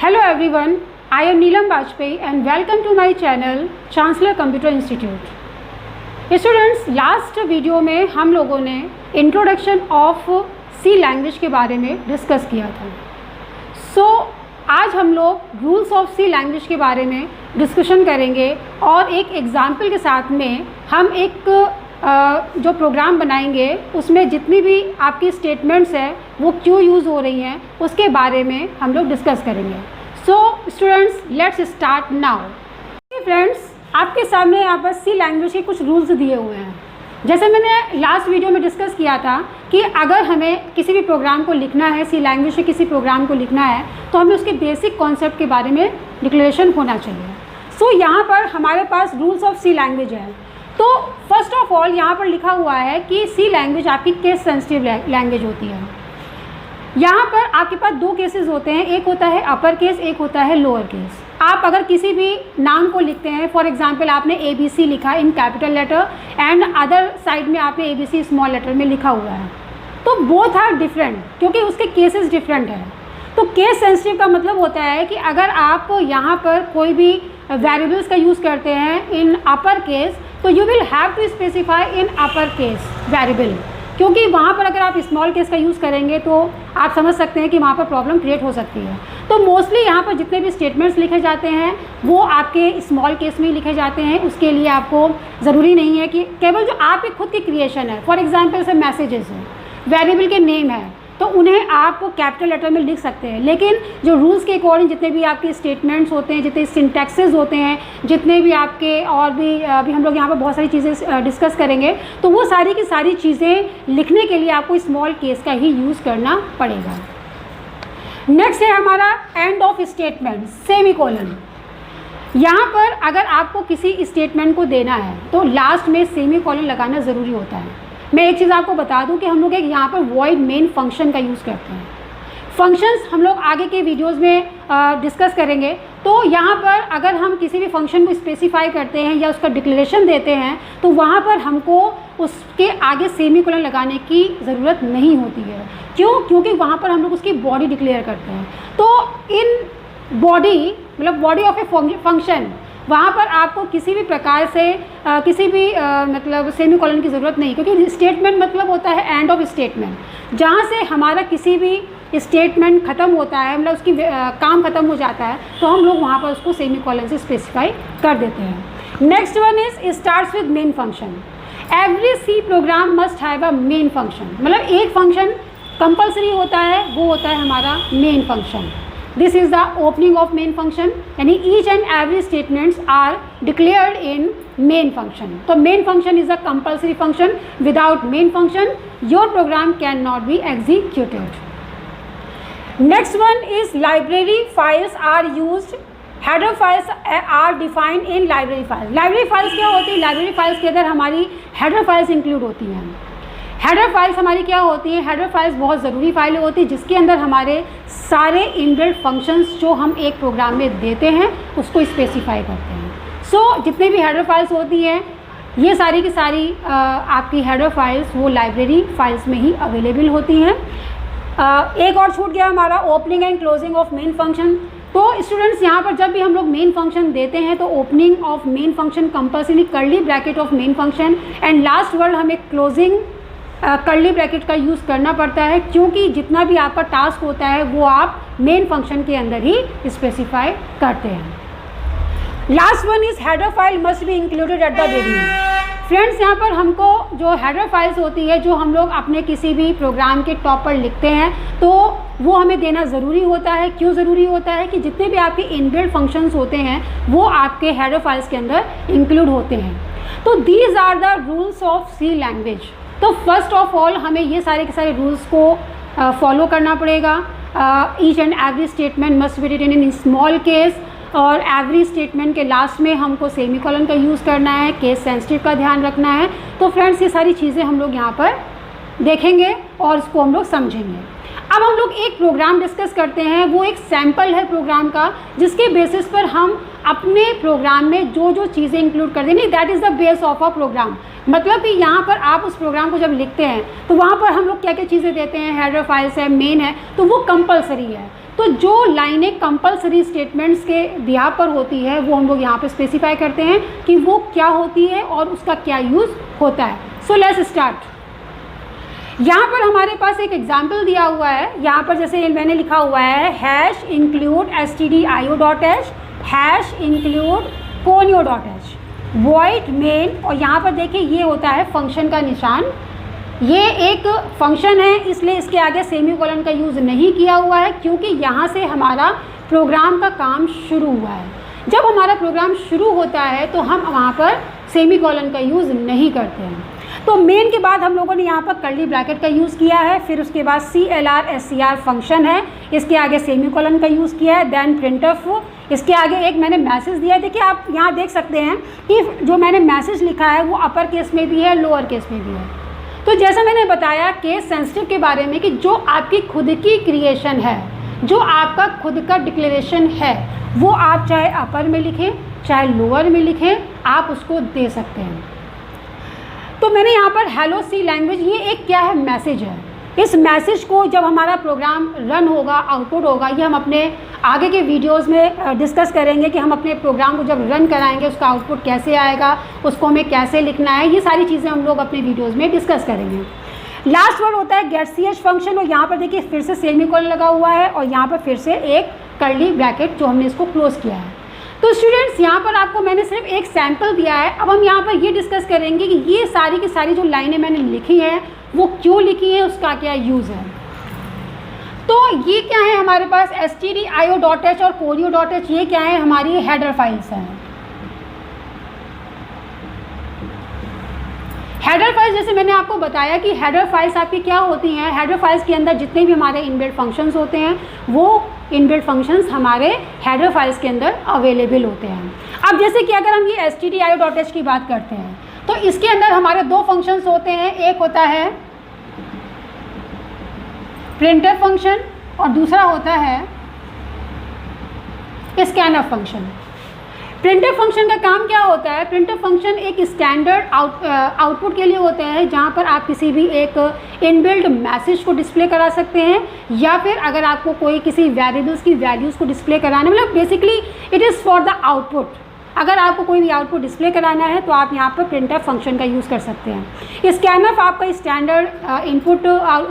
Hello everyone, I am Neelam Bajpayee and welcome to my channel Chancellor Computer Institute. Students, last video में हम लोगों ने introduction of C language के बारे में डिस्कस किया था। आज हम लोग रूल्स ऑफ सी लैंग्वेज के बारे में डिस्कशन करेंगे और एक एग्जाम्पल के साथ में हम एक जो प्रोग्राम बनाएंगे उसमें जितनी भी आपकी स्टेटमेंट्स है वो क्यों यूज़ हो रही हैं उसके बारे में हम लोग डिस्कस करेंगे। Students, let's start now. Friends, आपके सामने यहाँ पर सी लैंग्वेज के कुछ रूल्स दिए हुए हैं। जैसे मैंने लास्ट वीडियो में डिस्कस किया था कि अगर हमें किसी भी प्रोग्राम को लिखना है, सी लैंग्वेज से किसी प्रोग्राम को लिखना है, तो हमें उसके बेसिक कॉन्सेप्ट के बारे में डिक्लेरेशन होना चाहिए। यहाँ पर हमारे पास रूल्स ऑफ सी लैंग्वेज है। तो फर्स्ट ऑफ ऑल यहाँ पर लिखा हुआ है कि सी लैंग्वेज आपकी केस सेंसिटिव लैंग्वेज होती है। यहाँ पर आपके पास दो केसेस होते हैं, एक होता है अपर केस, एक होता है लोअर केस। आप अगर किसी भी नाम को लिखते हैं, फॉर एग्जांपल आपने ABC लिखा in capital letter and other side में आपने ABC स्मॉल लेटर में लिखा हुआ है, तो बोथ आर डिफरेंट क्योंकि उसके केसेस डिफरेंट हैं। तो केस सेंसिटिव का मतलब होता है कि अगर आप यहाँ पर कोई भी वेरिएबल्स का यूज़ करते हैं इन अपर केस, तो you will have to specify in upper case variable, क्योंकि वहाँ पर अगर आप स्मॉल केस का यूज़ करेंगे तो आप समझ सकते हैं कि वहाँ पर प्रॉब्लम क्रिएट हो सकती है। तो मोस्टली यहाँ पर जितने भी स्टेटमेंट्स लिखे जाते हैं वो आपके स्मॉल केस में ही लिखे जाते हैं। उसके लिए आपको ज़रूरी नहीं है कि केवल जो आपकी खुद की क्रिएशन है, फॉर एग्जांपल से मैसेजेस हैं, वेरिएबल के नेम है, तो उन्हें आप कैपिटल लेटर में लिख सकते हैं। लेकिन जो रूल्स के अकॉर्डिंग जितने भी आपके स्टेटमेंट्स होते हैं, जितने सिंटैक्सेस होते हैं, जितने भी आपके और भी अभी हम लोग यहाँ पर बहुत सारी चीज़ें डिस्कस करेंगे, तो वो सारी की सारी चीज़ें लिखने के लिए आपको स्मॉल केस का ही यूज़ करना पड़ेगा। नेक्स्ट है हमारा एंड ऑफ स्टेटमेंट, सेमीकोलन। यहाँ पर अगर आपको किसी स्टेटमेंट को देना है तो लास्ट में सेमीकोलन लगाना ज़रूरी होता है। मैं एक चीज़ आपको बता दूं कि हम लोग एक यहाँ पर वॉइड मेन फंक्शन का यूज़ करते हैं। फंक्शंस हम लोग आगे के वीडियोस में डिस्कस करेंगे। तो यहाँ पर अगर हम किसी भी फंक्शन को स्पेसिफाई करते हैं या उसका डिक्लेरेशन देते हैं तो वहाँ पर हमको उसके आगे सेमीकोलन लगाने की ज़रूरत नहीं होती है। क्यों? क्योंकि वहाँ पर हम लोग उसकी बॉडी डिक्लेयर करते हैं। तो इन बॉडी मतलब बॉडी ऑफ ए फंक्शन, वहाँ पर आपको किसी भी प्रकार से किसी भी मतलब सेमीकोलन की ज़रूरत नहीं, क्योंकि स्टेटमेंट मतलब होता है एंड ऑफ स्टेटमेंट। जहाँ से हमारा किसी भी स्टेटमेंट ख़त्म होता है, मतलब उसकी काम ख़त्म हो जाता है, तो हम लोग वहाँ पर उसको सेमीकोलन से स्पेसिफाई कर देते हैं। Next one is starts with main function. Every C program must have a main function, मतलब एक फंक्शन कंपल्सरी होता है, वो होता है हमारा main function. This is the opening of main function, यानी each and every statements are declared in main function. तो main function is a compulsory function. Without main function, your program cannot be executed. Next one is library files are used. Header files are defined in library files. Library files क्या होती है? Library files के अंदर हमारी header files include होती हैं। Header files हमारी क्या होती हैं? हेडर फाइल्स बहुत ज़रूरी फाइलें होती हैं जिसके अंदर हमारे सारे इनबिल्ट फंक्शंस जो हम एक प्रोग्राम में देते हैं उसको स्पेसिफाई करते हैं। जितने भी हेडर फाइल्स होती हैं ये सारी की सारी आपकी हेडर फाइल्स वो लाइब्रेरी फाइल्स में ही अवेलेबल होती हैं। एक और छूट गया हमारा opening and closing of main function. तो स्टूडेंट्स, यहाँ पर जब भी हम लोग मेन फंक्शन देते हैं तो opening of main function compulsory curly bracket of main function and last word हमें क्लोजिंग कर्ली ब्रैकेट का यूज़ करना पड़ता है, क्योंकि जितना भी आपका टास्क होता है वो आप मेन फंक्शन के अंदर ही स्पेसिफाई करते हैं। Last one is header file must be included at the beginning. Friends, यहाँ पर हमको जो हेडर फाइल्स होती है जो हम लोग अपने किसी भी प्रोग्राम के टॉप पर लिखते हैं तो वो हमें देना ज़रूरी होता है। क्यों ज़रूरी होता है? कि जितने भी आपके इनबिल्ट फंक्शंस होते हैं वो आपके हेडर फाइल्स के अंदर इंक्लूड होते हैं। तो these are the rules of C language. तो फर्स्ट ऑफ ऑल हमें ये सारे के सारे रूल्स को फॉलो करना पड़ेगा। Each and every statement must be written in small case और एवरी स्टेटमेंट के लास्ट में हमको सेमीकोलन का यूज़ करना है, केस सेंसिटिव का ध्यान रखना है। तो फ्रेंड्स, ये सारी चीज़ें हम लोग यहाँ पर देखेंगे और इसको हम लोग समझेंगे। अब हम लोग एक प्रोग्राम डिस्कस करते हैं, वो एक सैम्पल है प्रोग्राम का जिसके बेसिस पर हम अपने प्रोग्राम में जो जो चीज़ें इंक्लूड कर देंगे, that is the base of a program. मतलब कि यहाँ पर आप उस प्रोग्राम को जब लिखते हैं तो वहाँ पर हम लोग क्या क्या चीज़ें देते हैं, हेडर फाइल्स है, मेन है, तो वो कंपलसरी है। तो जो लाइनें कंपलसरी स्टेटमेंट्स के बिहार पर होती है वो हम लोग यहाँ पे स्पेसिफाई करते हैं कि वो क्या होती है और उसका क्या यूज़ होता है। So let's start. यहाँ पर हमारे पास एक एग्जाम्पल दिया हुआ है। यहाँ पर जैसे मैंने लिखा हुआ है hash include stdio.h hash include conio.h void main, और यहाँ पर देखिए ये होता है फंक्शन का निशान। ये एक फंक्शन है इसलिए इसके आगे सेमीकोलन का यूज़ नहीं किया हुआ है क्योंकि यहाँ से हमारा प्रोग्राम का काम शुरू हुआ है। जब हमारा प्रोग्राम शुरू होता है तो हम वहाँ पर सेमीकोलन का यूज़ नहीं करते हैं। तो मेन के बाद हम लोगों ने यहाँ पर कर्ली ब्रैकेट का यूज़ किया है, फिर उसके बाद CLR फंक्शन है, इसके आगे सेमीकोलन का यूज़ किया है, देन प्रिंटफ, इसके आगे एक मैंने मैसेज दिया है। देखिए आप यहाँ देख सकते हैं कि जो मैंने मैसेज लिखा है वो अपर केस में भी है, लोअर केस में भी है। तो जैसा मैंने बताया केस सेंसिटिव के बारे में कि जो आपकी खुद की क्रिएशन है, जो आपका खुद का डिक्लेरेशन है, वो आप चाहे अपर में लिखें चाहे लोअर में लिखें, आप उसको दे सकते हैं। तो मैंने यहाँ पर हेलो सी लैंग्वेज, ये एक क्या है, मैसेज है। इस मैसेज को जब हमारा प्रोग्राम रन होगा, आउटपुट होगा, ये हम अपने आगे के वीडियोस में डिस्कस करेंगे कि हम अपने प्रोग्राम को जब रन कराएंगे उसका आउटपुट कैसे आएगा, उसको हमें कैसे लिखना है, ये सारी चीज़ें हम लोग अपने वीडियोस में डिस्कस करेंगे। लास्ट वर्ड होता है getch फंक्शन, और यहाँ पर देखिए फिर से सेमीकोलन लगा हुआ है और यहाँ पर फिर से एक कर्ली ब्रैकेट जो हमने इसको क्लोज किया है। तो स्टूडेंट्स यहाँ पर आपको मैंने सिर्फ एक सैम्पल दिया है। अब हम यहाँ पर ये डिस्कस करेंगे कि ये सारी की सारी जो लाइनें मैंने लिखी हैं वो क्यों लिखी है, उसका क्या यूज़ है। तो ये क्या है हमारे पास stdio.h और conio.h, ये क्या है, हमारी हेडर फाइल्स हैं। हेडर फाइल्स जैसे मैंने आपको बताया कि हेडर फाइल्स आपकी क्या होती हैं, हेडर फाइल्स के अंदर जितने भी हमारे इनबिल्ट फंक्शंस होते हैं वो इनबिल्ट फंक्शंस हमारे हेडर फाइल्स के अंदर अवेलेबल होते हैं। अब जैसे कि अगर हम ये stdio.h की बात करते हैं तो इसके अंदर हमारे दो फंक्शंस होते हैं, एक होता है प्रिंटफ फंक्शन और दूसरा होता है स्कैनफ फंक्शन। प्रिंटफ फंक्शन का काम क्या होता है, प्रिंटफ फंक्शन एक स्टैंडर्ड आउटपुट के लिए होते हैं जहां पर आप किसी भी एक इनबिल्ट मैसेज को डिस्प्ले करा सकते हैं, या फिर अगर आपको कोई किसी वेरिएबल्स की वैल्यूज़ को डिस्प्ले कराना, मतलब basically it is for the output. अगर आपको कोई भी आउटपुट डिस्प्ले कराना है तो आप यहाँ पर प्रिंटफ फंक्शन का यूज़ कर सकते हैं। स्कैनफ आपका स्टैंडर्ड इनपुट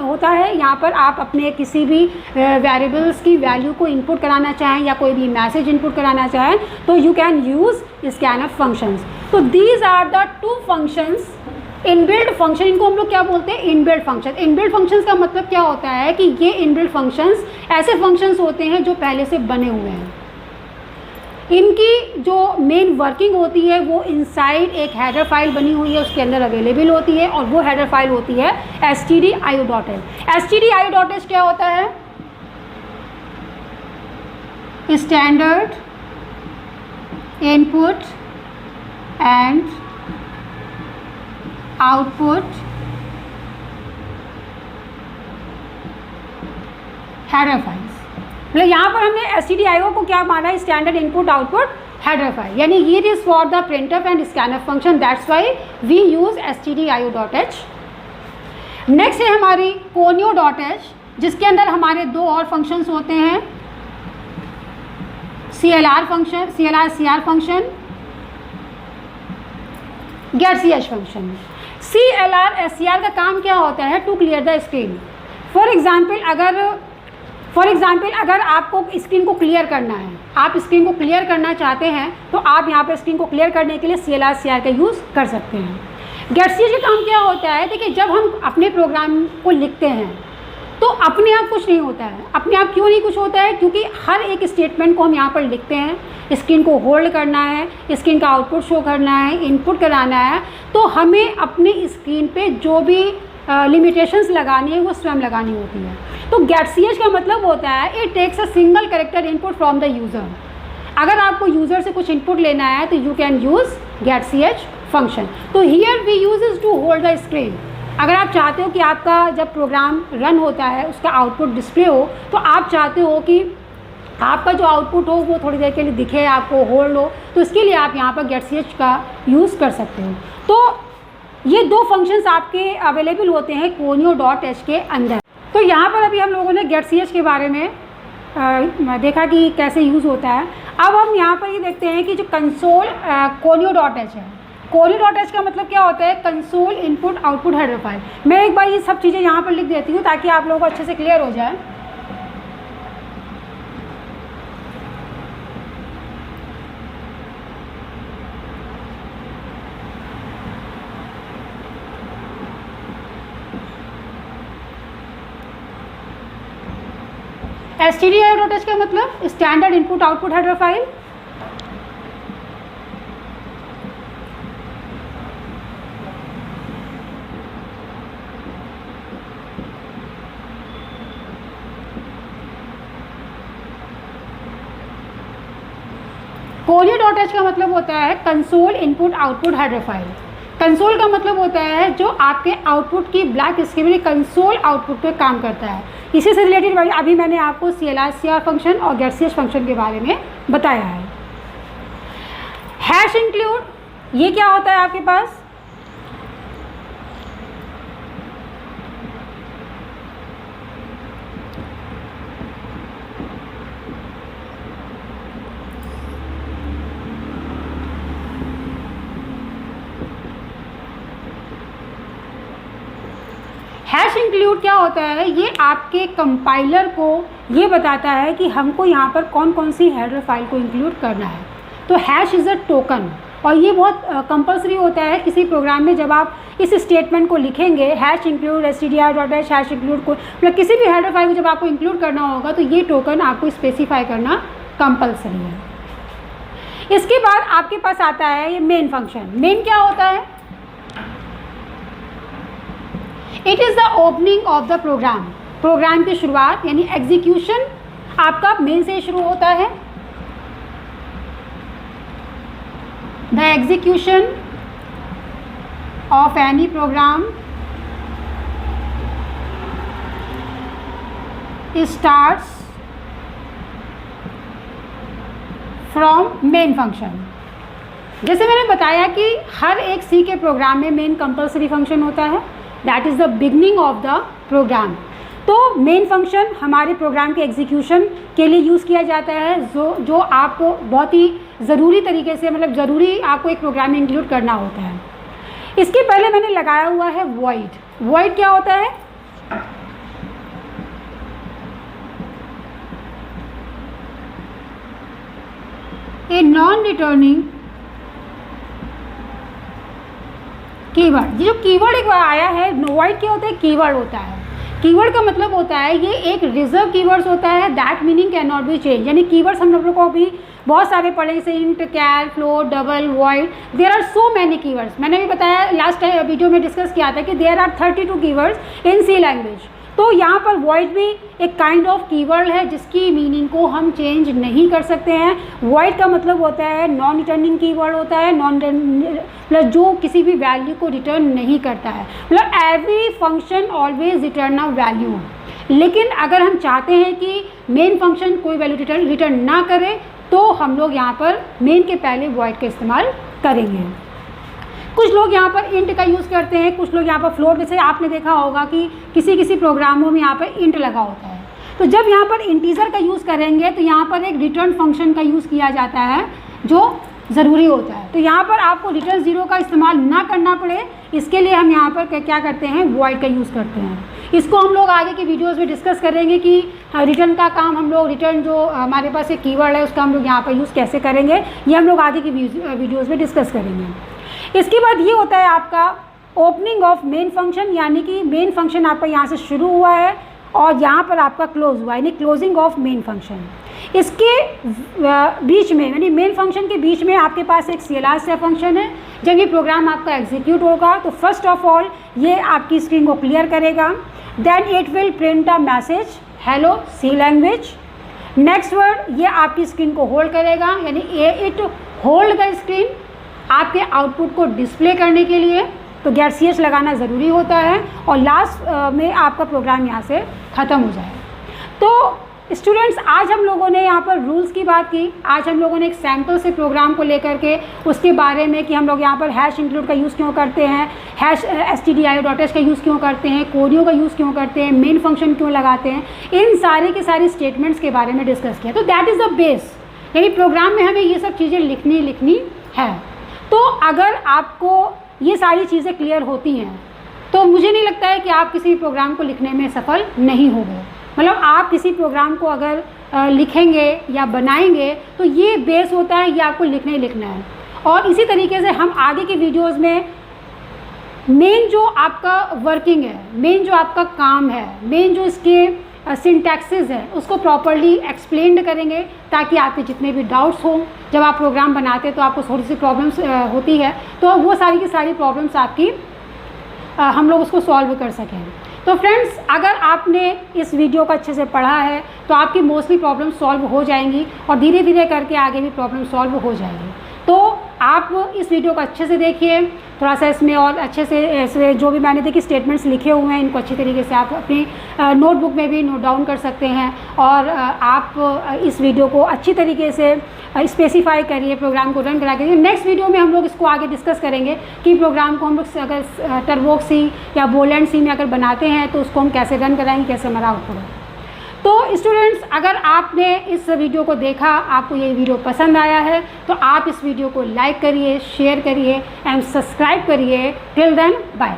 होता है, यहाँ पर आप अपने किसी भी वेरिएबल्स की वैल्यू को इनपुट कराना चाहें या कोई भी मैसेज इनपुट कराना चाहें तो you can use scanf functions. तो these are the two functions inbuilt function, इनको हम लोग क्या बोलते हैं, इनबिल्ट फंक्शन। इनबिल्ट फंक्शंस का मतलब क्या होता है कि ये इनबिल्ट फंक्शंस ऐसे फंक्शंस होते हैं जो पहले से बने हुए हैं। इनकी जो मेन वर्किंग होती है वो इनसाइड एक हेडर फाइल बनी हुई है उसके अंदर अवेलेबल होती है, और वो हेडर फाइल होती है stdio.h। stdio.h क्या होता है, standard input and output header files. मतलब यहाँ पर हमने stdio को क्या माना है, standard input output header file, यानी it is for the printf and scanf function, that's why we use stdio.h। Next है हमारी conio.h जिसके अंदर हमारे दो और फंक्शंस होते हैं, CLR function, getch function. CLR का काम क्या होता है, to clear the screen. For example अगर आपको स्क्रीन को क्लियर करना है, आप स्क्रीन को क्लियर करना चाहते हैं तो आप यहाँ पर स्क्रीन को क्लियर करने के लिए CLR का यूज़ कर सकते हैं। getch का काम क्या होता है, देखिए जब हम अपने प्रोग्राम को लिखते हैं तो अपने आप कुछ नहीं होता है। अपने आप क्यों नहीं कुछ होता है, क्योंकि हर एक स्टेटमेंट को हम यहाँ पर लिखते हैं, स्क्रीन को होल्ड करना है, स्क्रीन का आउटपुट शो करना है, इनपुट कराना है, तो हमें अपने स्क्रीन पे जो भी लिमिटेशंस लगानी है वो स्वयं लगानी होती है। तो getch का मतलब होता है it takes a single character input from the user. अगर आपको यूज़र से कुछ इनपुट लेना है तो you can use getch function. तो here we use is to hold the screen. अगर आप चाहते हो कि आपका जब प्रोग्राम रन होता है उसका आउटपुट डिस्प्ले हो, तो आप चाहते हो कि आपका जो आउटपुट हो वो थोड़ी देर के लिए दिखे, आपको होल्ड हो, तो इसके लिए आप यहाँ पर getch का यूज़ कर सकते हो। तो ये दो फंक्शंस आपके अवेलेबल होते हैं conio.h के अंदर। तो यहाँ पर अभी हम लोगों ने getch के बारे में देखा कि कैसे यूज़ होता है। अब हम यहाँ पर ये देखते हैं कि जो कंसोल conio.h है, conio.h का मतलब क्या होता है, console input output header file. मैं एक बार ये सब चीज़ें यहाँ पर लिख देती हूँ ताकि आप लोगों को अच्छे से क्लियर हो जाए। stdio.h का मतलब standard input output header file. conio.h का मतलब होता है console input output header file. Console का मतलब होता है जो आपके आउटपुट की ब्लैक स्क्रीन कंसोल आउटपुट पे काम करता है। इसी से रिलेटेड अभी मैंने आपको CLR फंक्शन और GetCH फंक्शन के बारे में बताया है। हैश इंक्लूड ये क्या होता है आपके पास, हैश इंक्लूड क्या होता है, ये आपके कंपाइलर को ये बताता है कि हमको यहाँ पर कौन कौन सी हेडर फाइल को इंक्लूड करना है। तो हैश इज़ अ टोकन, और ये बहुत कंपलसरी होता है किसी प्रोग्राम में। जब आप इस स्टेटमेंट को लिखेंगे hash include stdio.h hash include को, मतलब किसी भी हेडर फाइल को जब आपको इंक्लूड करना होगा तो ये टोकन आपको स्पेसिफाई करना कंपलसरी है। इसके बाद आपके पास आता है ये मेन फंक्शन। मेन क्या होता है, it is the opening of the program. Program की शुरुआत यानी एग्जीक्यूशन आपका मेन से शुरू होता है। The execution of any program starts from main function. जैसे मैंने बताया कि हर एक सी के प्रोग्राम में मेन कंपलसरी फंक्शन होता है, that is the beginning of the program. तो मेन फंक्शन हमारे प्रोग्राम के एग्जीक्यूशन के लिए यूज़ किया जाता है, जो आपको बहुत ही ज़रूरी तरीके से, मतलब ज़रूरी आपको एक प्रोग्राम में इंक्लूड करना होता है। इसके पहले मैंने लगाया हुआ है वॉइड। वॉइड क्या होता है, ए नॉन रिटर्निंग कीवर्ड। ये जो कीवर्ड एक बार आया है, वॉइड क्या होता है, कीवर्ड होता है। कीवर्ड का मतलब होता है ये एक रिजर्व कीवर्ड्स होता है, that meaning can not be change. यानी कीवर्ड्स हम लोगों को अभी बहुत सारे पढ़े, जैसे int, char, float, double, void, there are so many keywords. मैंने भी बताया लास्ट वीडियो में डिस्कस किया था कि there are 32 keywords in C language. तो यहाँ पर वॉइड भी एक काइंड ऑफ कीवर्ड है जिसकी मीनिंग को हम चेंज नहीं कर सकते हैं। वॉइड का मतलब होता है नॉन रिटर्निंग कीवर्ड होता है, मतलब जो किसी भी वैल्यू को रिटर्न नहीं करता है। मतलब every function always return a value. लेकिन अगर हम चाहते हैं कि मेन फंक्शन कोई वैल्यू रिटर्न ना करे तो हम लोग यहाँ पर मेन के पहले वॉइड का इस्तेमाल करेंगे। कुछ लोग यहाँ पर इंट का यूज़ करते हैं, कुछ लोग यहाँ पर फ्लोट। जैसे आपने देखा होगा कि किसी प्रोग्रामों में यहाँ पर इंट लगा होता है, तो जब यहाँ पर इंटीजर का यूज़ करेंगे तो यहाँ पर एक रिटर्न फंक्शन का यूज़ किया जाता है जो ज़रूरी होता है। तो यहाँ पर आपको रिटर्न ज़ीरो का इस्तेमाल ना करना पड़े, इसके लिए हम यहाँ पर क्या करते हैं, वॉइड का यूज़ करते हैं। इसको हम लोग आगे की वीडियोस में डिस्कस करेंगे कि रिटर्न का काम हम लोग, रिटर्न जो हमारे पास एक कीवर्ड है उसका हम लोग यहाँ पर यूज़ कैसे करेंगे, ये हम लोग आगे की वीडियोज़ में डिस्कस करेंगे। इसके बाद ये होता है आपका ओपनिंग ऑफ मेन फंक्शन, यानी कि मेन फंक्शन आपका यहाँ से शुरू हुआ है और यहाँ पर आपका क्लोज हुआ है, यानी क्लोजिंग ऑफ मेन फंक्शन। इसके बीच में, यानी मेन फंक्शन के बीच में आपके पास एक CLR फंक्शन है। जब ये प्रोग्राम आपका एग्जीक्यूट होगा तो फर्स्ट ऑफ ऑल ये आपकी स्क्रीन को क्लियर करेगा, then it will print a message hello C language. Next word, ये आपकी स्क्रीन को होल्ड करेगा, यानी इट होल्ड द स्क्रीन आपके आउटपुट को डिस्प्ले करने के लिए। तो GetCH लगाना ज़रूरी होता है और लास्ट में आपका प्रोग्राम यहाँ से ख़त्म हो जाए। तो स्टूडेंट्स, आज हम लोगों ने यहाँ पर रूल्स की बात की। आज हम लोगों ने एक सैम्पल से प्रोग्राम को लेकर के उसके बारे में कि हम लोग यहाँ पर हैश इंक्लूड का यूज़ क्यों करते हैं, हैश stdio.h का यूज़ क्यों करते हैं, कोडियो का यूज़ क्यों करते हैं, मेन फंक्शन क्यों लगाते हैं, इन सारे के सारी स्टेटमेंट्स के बारे में डिस्कस किया। तो दैट इज़ द बेस, यानी प्रोग्राम में हमें ये सब चीज़ें लिखनी है। तो अगर आपको ये सारी चीज़ें क्लियर होती हैं तो मुझे नहीं लगता है कि आप किसी प्रोग्राम को लिखने में सफल नहीं होंगे। मतलब आप किसी प्रोग्राम को अगर लिखेंगे या बनाएंगे तो ये बेस होता है, ये आपको लिखना ही लिखना है। और इसी तरीके से हम आगे की वीडियोस में मेन जो आपका वर्किंग है, मेन जो आपका काम है, मेन जो इसके सिंटैक्सेस है उसको प्रॉपरली एक्सप्लेन करेंगे, ताकि आपके जितने भी डाउट्स हों, जब आप प्रोग्राम बनाते हैं तो आपको थोड़ी सी प्रॉब्लम्स होती है, तो वो सारी की सारी प्रॉब्लम्स आपकी हम लोग उसको सॉल्व कर सकें। तो फ्रेंड्स, अगर आपने इस वीडियो को अच्छे से पढ़ा है तो आपकी मोस्टली प्रॉब्लम सॉल्व हो जाएंगी और धीरे धीरे करके आगे भी प्रॉब्लम सॉल्व हो जाएगी। तो आप इस वीडियो को अच्छे से देखिए, थोड़ा सा इसमें और अच्छे से इसमें जो भी मैंने देखी स्टेटमेंट्स लिखे हुए हैं इनको अच्छी तरीके से आप अपनी नोटबुक में भी नोट डाउन कर सकते हैं। और आप इस वीडियो को अच्छी तरीके से स्पेसिफाई करिए, प्रोग्राम को रन करा करिए। नेक्स्ट वीडियो में हम लोग इसको आगे डिस्कस करेंगे कि प्रोग्राम को हम लोग अगर टर्बोक सी या बोलेंड सी में अगर बनाते हैं तो उसको हम कैसे रन कराएंगे, कैसे हमारा आउटपुट है। तो स्टूडेंट्स, अगर आपने इस वीडियो को देखा, आपको ये वीडियो पसंद आया है तो आप इस वीडियो को लाइक करिए, शेयर करिए एंड सब्सक्राइब करिए। Till then, bye.